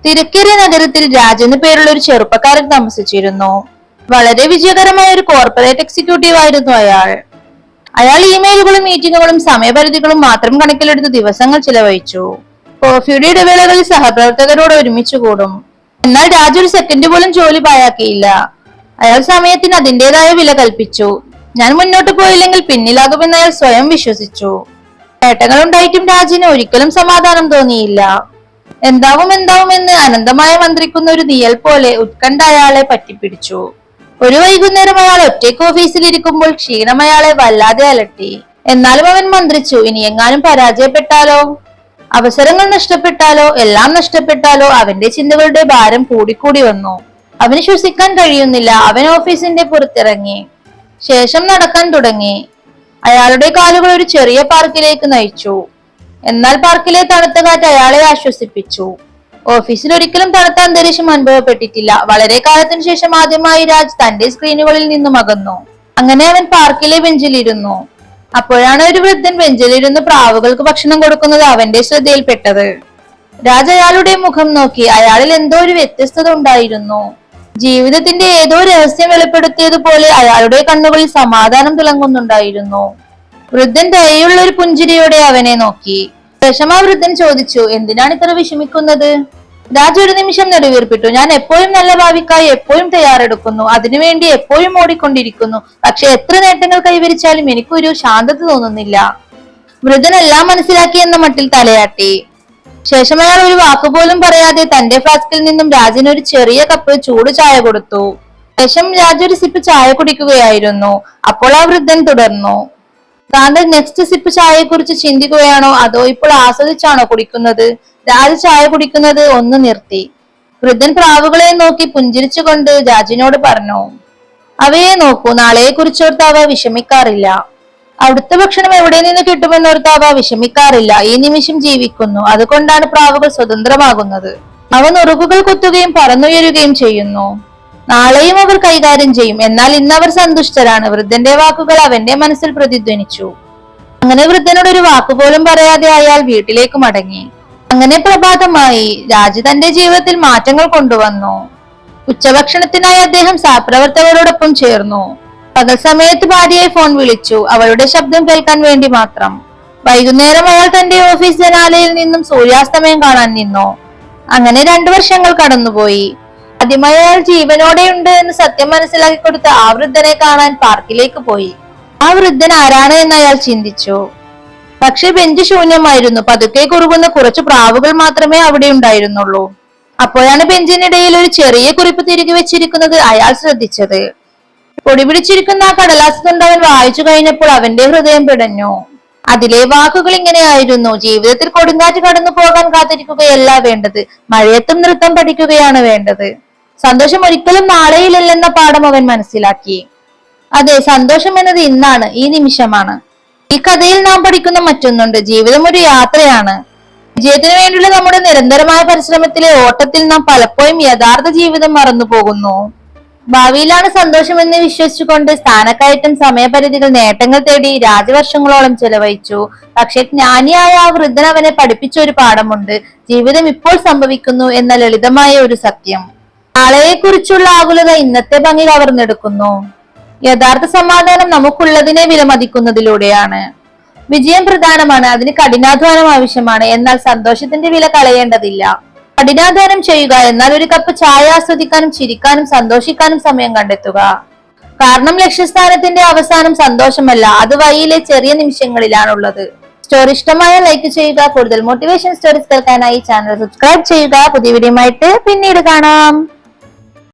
തിരക്കേറിയ നഗരത്തിൽ രാജ് എന്നു പേരുള്ള ഒരു ചെറുപ്പക്കാരൻ താമസിച്ചിരുന്നു. വളരെ വിജയകരമായ ഒരു കോർപ്പറേറ്റ് എക്സിക്യൂട്ടീവ് ആയിരുന്നു അയാൾ ഇമെയിലുകളും മീറ്റിങ്ങുകളും സമയപരിധികളും മാത്രം കണക്കിലെടുത്ത് ദിവസങ്ങൾ ചിലവഴിച്ചു. കോഫിയുടെ ഇടവേളകളിൽ സഹപ്രവർത്തകരോട് ഒരുമിച്ച് കൂടും. എന്നാൽ രാജ് ഒരു സെക്കൻഡ് പോലും ജോലി പാഴാക്കിയില്ല. അയാൾ സമയത്തിന് അതിൻ്റെതായ വില കൽപ്പിച്ചു. ഞാൻ മുന്നോട്ട് പോയില്ലെങ്കിൽ പിന്നിലാകുമെന്ന് അയാൾ സ്വയം വിശ്വസിച്ചു. നേട്ടങ്ങൾ ഉണ്ടായിട്ടും രാജിന് ഒരിക്കലും സമാധാനം തോന്നിയില്ല. എന്താവുമെന്ന് അനന്തമായ മന്ത്രിക്കുന്ന ഒരു നിഴൽ പോലെ ഉത്കണ്ഠ അയാളെ പറ്റിപ്പിടിച്ചു. ഒരു വൈകുന്നേരം അയാൾ ഒറ്റയ്ക്ക് ഓഫീസിൽ ഇരിക്കുമ്പോൾ ക്ഷീണം അയാളെ വല്ലാതെ അലട്ടി. എന്നാലും അവൻ മന്ത്രിച്ചു, ഇനി എങ്ങാനും പരാജയപ്പെട്ടാലോ, അവസരങ്ങൾ നഷ്ടപ്പെട്ടാലോ, എല്ലാം നഷ്ടപ്പെട്ടാലോ. അവന്റെ ചിന്തകളുടെ ഭാരം കൂടിക്കൂടി വന്നു. അവന് ശ്വസിക്കാൻ കഴിയുന്നില്ല. അവൻ ഓഫീസിന്റെ പുറത്തിറങ്ങി. ശേഷം നടക്കാൻ തുടങ്ങി. അയാളുടെ കാലുകൾ ഒരു ചെറിയ പാർക്കിലേക്ക് നയിച്ചു. എന്നാൽ പാർക്കിലെ തണുത്ത കാറ്റ് അയാളെ ആശ്വസിപ്പിച്ചു. ഓഫീസിൽ ഒരിക്കലും തണുത്ത അന്തരീക്ഷം അനുഭവപ്പെട്ടിട്ടില്ല. വളരെ കാലത്തിനു ശേഷം ആദ്യമായി രാജ് തന്റെ സ്ക്രീനുകളിൽ നിന്നും അകന്നു. അങ്ങനെ അവൻ പാർക്കിലെ ബെഞ്ചിലിരുന്നു. അപ്പോഴാണ് ഒരു വൃദ്ധൻ ബെഞ്ചിലിരുന്ന് പ്രാവുകൾക്ക് ഭക്ഷണം കൊടുക്കുന്നത് അവന്റെ ശ്രദ്ധയിൽപ്പെട്ടത്. രാജ് അയാളുടെ മുഖം നോക്കി. അയാളിൽ എന്തോ ഒരു വ്യത്യസ്തത ഉണ്ടായിരുന്നു. ജീവിതത്തിന്റെ ഏതോ രഹസ്യം വെളിപ്പെടുത്തിയതുപോലെ അയാളുടെ കണ്ണുകളിൽ സമാധാനം തിളങ്ങുന്നുണ്ടായിരുന്നു. വൃദ്ധൻ ദയുള്ള ഒരു പുഞ്ചിരിയോടെ അവനെ നോക്കി. ശേഷം ആ വൃദ്ധൻ ചോദിച്ചു, എന്തിനാണ് ഇത്ര വിഷമിക്കുന്നത്? രാജ് ഒരു നിമിഷം നെടുവീർപ്പിട്ടു. ഞാൻ എപ്പോഴും നല്ല ഭാവിക്കായി എപ്പോഴും തയ്യാറെടുക്കുന്നു. അതിനുവേണ്ടി എപ്പോഴും ഓടിക്കൊണ്ടിരിക്കുന്നു. പക്ഷെ എത്ര നേട്ടങ്ങൾ കൈവരിച്ചാലും എനിക്കൊരു ശാന്തത തോന്നുന്നില്ല. വൃദ്ധൻ എല്ലാം മനസ്സിലാക്കി എന്ന മട്ടിൽ തലയാട്ടി. ശേഷം അയാൾ ഒരു വാക്കുപോലും പറയാതെ തന്റെ ഫ്ലാസ്കിൽ നിന്നും രാജിന് ഒരു ചെറിയ കപ്പ് ചൂട് ചായ കൊടുത്തു. ശേഷം രാജ് ഒരു സിപ്പ് ചായ കുടിക്കുകയായിരുന്നു. അപ്പോൾ ആ വൃദ്ധൻ തുടർന്നു, താങ്കൾ നെക്സ്റ്റ് സിപ്പ് ചായയെ കുറിച്ച് ചിന്തിക്കുകയാണോ അതോ ഇപ്പോൾ ആസ്വദിച്ചാണോ കുടിക്കുന്നത്? രാജ് ചായ കുടിക്കുന്നത് ഒന്ന് നിർത്തി. വൃദ്ധൻ പ്രാവുകളെ നോക്കി പുഞ്ചിരിച്ചുകൊണ്ട് രാജിനോട് പറഞ്ഞു, അവയെ നോക്കൂ, നാളെയെ കുറിച്ചോർത്ത് അവ വിഷമിക്കാറില്ല. അവിടുത്തെ ഭക്ഷണം എവിടെ നിന്ന് കിട്ടുമെന്നോർത്ത് അവ വിഷമിക്കാറില്ല. ഈ നിമിഷം ജീവിക്കുന്നു. അതുകൊണ്ടാണ് പ്രാവുകൾ സ്വതന്ത്രമാകുന്നത്. അവ നുറുകുകൾ കുത്തുകയും പറന്നുയരുകയും ചെയ്യുന്നു. നാളെയും അവർ കൈകാര്യം ചെയ്യും. എന്നാൽ ഇന്നവർ സന്തുഷ്ടരാണ്. വൃദ്ധന്റെ വാക്കുകൾ അവന്റെ മനസ്സിൽ പ്രതിധ്വനിച്ചു. അങ്ങനെ വൃദ്ധനോട് ഒരു വാക്കുപോലും പറയാതെ അയാൾ വീട്ടിലേക്ക് മടങ്ങി. അങ്ങനെ പ്രഭാതമായി. രാജ് തന്റെ ജീവിതത്തിൽ മാറ്റങ്ങൾ കൊണ്ടുവന്നു. ഉച്ചഭക്ഷണത്തിനായി അദ്ദേഹം സഹപ്രവർത്തകരോടൊപ്പം ചേർന്നു. പകൽ സമയത്ത് ഭാര്യയെ ഫോൺ വിളിച്ചു, അവളുടെ ശബ്ദം കേൾക്കാൻ വേണ്ടി മാത്രം. വൈകുന്നേരം അയാൾ തന്റെ ഓഫീസ് ജനാലയിൽ നിന്നും സൂര്യാസ്തമയം കാണാൻ നിന്നു. അങ്ങനെ 2 വർഷങ്ങൾ കടന്നുപോയി. ആദ്യമായി അയാൾ ജീവനോടെയുണ്ട് എന്ന് സത്യം മനസ്സിലാക്കി കൊടുത്ത ആ വൃദ്ധനെ കാണാൻ പാർക്കിലേക്ക് പോയി. ആ വൃദ്ധൻ ആരാണ് എന്ന് അയാൾ ചിന്തിച്ചു. പക്ഷെ ബെഞ്ച് ശൂന്യമായിരുന്നു. പതുക്കെ കുറുകുന്ന കുറച്ചു പ്രാവുകൾ മാത്രമേ അവിടെ ഉണ്ടായിരുന്നുള്ളൂ. അപ്പോഴാണ് ബെഞ്ചിനിടയിൽ ഒരു ചെറിയ കുറിപ്പ് തിരികെ വെച്ചിരിക്കുന്നത് അയാൾ ശ്രദ്ധിച്ചത്. പൊടി പിടിച്ചിരിക്കുന്ന ആ കടലാസ് കൊണ്ട് അവൻ വായിച്ചു കഴിഞ്ഞപ്പോൾ അവന്റെ ഹൃദയം പിടഞ്ഞു. അതിലെ വാക്കുകൾ ഇങ്ങനെയായിരുന്നു, ജീവിതത്തിൽ കൊടുങ്കാറ്റ് കടന്നു പോകാൻ കാത്തിരിക്കുകയല്ല വേണ്ടത്, മഴയത്തും നൃത്തം പഠിക്കുകയാണ് വേണ്ടത്. സന്തോഷം ഒരിക്കലും നാളെയില്ലെന്ന പാഠം അവൻ മനസ്സിലാക്കി. അതെ, സന്തോഷം എന്നത് ഇന്നാണ്, ഈ നിമിഷമാണ്. ഈ കഥയിൽ നാം പഠിക്കുന്ന മറ്റൊന്നുണ്ട്. ജീവിതം ഒരു യാത്രയാണ്. വിജയത്തിന് വേണ്ടിയുള്ള നമ്മുടെ നിരന്തരമായ പരിശ്രമത്തിലെ ഓട്ടത്തിൽ നാം പലപ്പോഴും യഥാർത്ഥ ജീവിതം മറന്നു പോകുന്നു. ഭാവിയിലാണ് സന്തോഷം എന്ന് വിശ്വസിച്ചുകൊണ്ട് സ്ഥാനക്കയറ്റം, സമയപരിധികൾ, നേട്ടങ്ങൾ തേടി രാജവർഷങ്ങളോളം ചെലവഴിച്ചു. പക്ഷെ ജ്ഞാനിയായ ആ വൃദ്ധൻ അവനെ പഠിപ്പിച്ച ഒരു പാഠമുണ്ട്. ജീവിതം ഇപ്പോൾ സംഭവിക്കുന്നു എന്ന ലളിതമായ ഒരു സത്യം. നാളെയെ കുറിച്ചുള്ള ആകുലത ഇന്നത്തെ ഭംഗി കവർന്നെടുക്കുന്നു. യഥാർത്ഥ സമാധാനം നമുക്കുള്ളതിനെ വിലമതിക്കുന്നതിലൂടെയാണ്. വിജയം പ്രധാനമാണ്, അതിന് കഠിനാധ്വാനം ആവശ്യമാണ്. എന്നാൽ സന്തോഷത്തിന്റെ വില കളയേണ്ടതില്ല. കഠിനാധ്വാനം ചെയ്യുക, എന്നാൽ ഒരു കപ്പ് ചായ ആസ്വദിക്കാനും ചിരിക്കാനും സന്തോഷിക്കാനും സമയം കണ്ടെത്തുക. കാരണം ലക്ഷ്യസ്ഥാനത്തിന്റെ അവസാനം സന്തോഷമല്ല, അത് വഴിയിലെ ചെറിയ നിമിഷങ്ങളിലാണുള്ളത്. സ്റ്റോറി ഇഷ്ടമായ ലൈക്ക് ചെയ്യുക. കൂടുതൽ മോട്ടിവേഷൻ സ്റ്റോറീസ് കേൾക്കാനായി ചാനൽ സബ്സ്ക്രൈബ് ചെയ്യുക. പുതിയ വീഡിയോയുമായിട്ട് പിന്നീട് കാണാം.